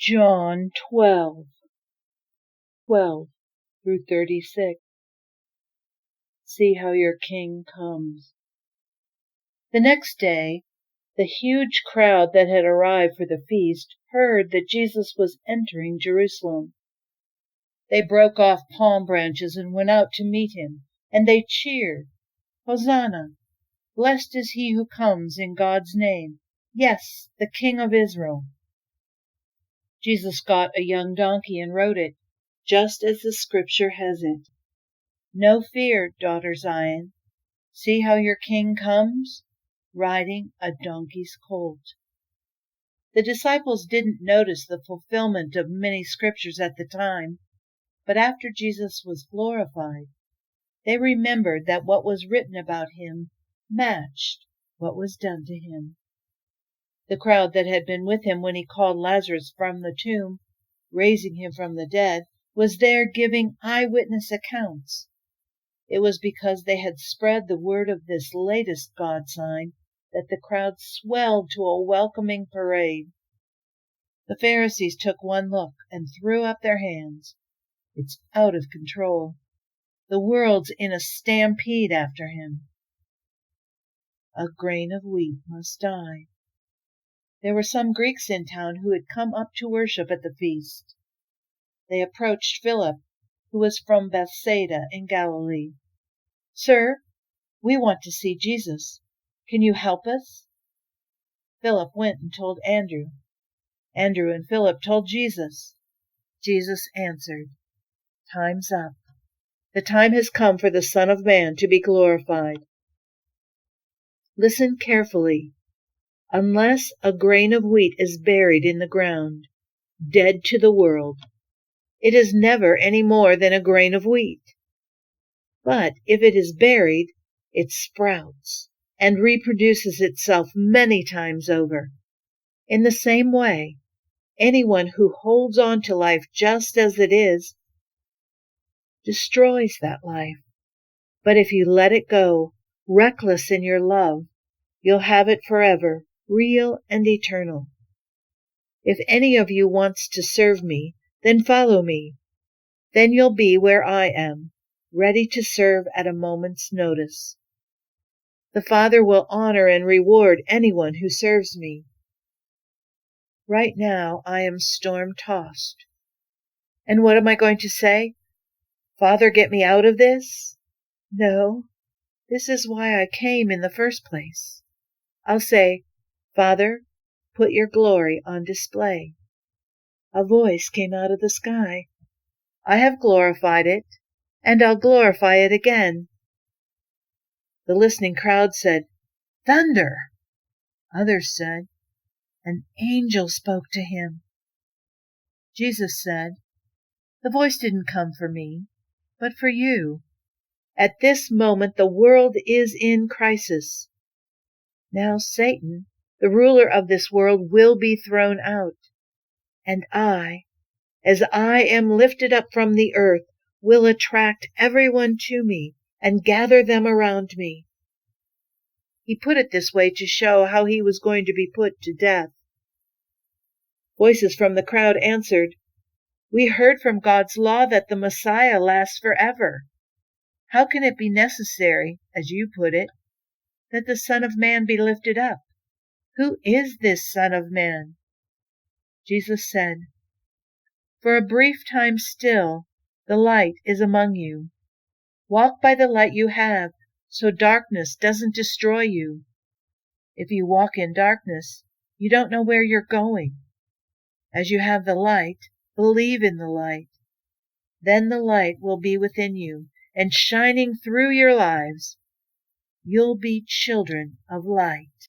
John 12:12-36. See how your King comes. The next day, the huge crowd that had arrived for the feast heard that Jesus was entering Jerusalem. They broke off palm branches and went out to meet him, and they cheered, "Hosanna! Blessed is he who comes in God's name. Yes, the King of Israel." Jesus got a young donkey and rode it, just as the scripture has it. "No fear, daughter Zion. See how your King comes, riding a donkey's colt." The disciples didn't notice the fulfillment of many scriptures at the time, but after Jesus was glorified, they remembered that what was written about him matched what was done to him. The crowd that had been with him when he called Lazarus from the tomb, raising him from the dead, was there giving eyewitness accounts. It was because they had spread the word of this latest God sign that the crowd swelled to a welcoming parade. The Pharisees took one look and threw up their hands. It's out of control. The world's in a stampede after him. A grain of wheat must die. There were some Greeks in town who had come up to worship at the feast. They approached Philip, who was from Bethsaida in Galilee. "Sir, we want to see Jesus. Can you help us?" Philip went and told Andrew. Andrew and Philip told Jesus. Jesus answered, "Time's up. The time has come for the Son of Man to be glorified. Listen carefully. Unless a grain of wheat is buried in the ground, dead to the world, it is never any more than a grain of wheat. But if it is buried, it sprouts and reproduces itself many times over. In the same way, anyone who holds on to life just as it is destroys that life. But if you let it go, reckless in your love, you'll have it forever, real and eternal. If any of you wants to serve me, then follow me. Then you'll be where I am, ready to serve at a moment's notice. The Father will honor and reward anyone who serves me. Right now I am storm-tossed. And what am I going to say? Father, get me out of this? No, this is why I came in the first place. I'll say, Father, put your glory on display. A voice came out of the sky. I have glorified it, and I'll glorify it again. The listening crowd said, Thunder! Others said, An angel spoke to him. Jesus said, The voice didn't come for me, but for you. At this moment the world is in crisis. Now Satan, the ruler of this world, will be thrown out. And I, as I am lifted up from the earth, will attract everyone to me and gather them around me. He put it this way to show how he was going to be put to death. Voices from the crowd answered, We heard from God's law that the Messiah lasts forever. How can it be necessary, as you put it, that the Son of Man be lifted up? Who is this Son of Man? Jesus said, For a brief time still, the light is among you. Walk by the light you have, so darkness doesn't destroy you. If you walk in darkness, you don't know where you're going. As you have the light, believe in the light. Then the light will be within you and shining through your lives. You'll be children of light.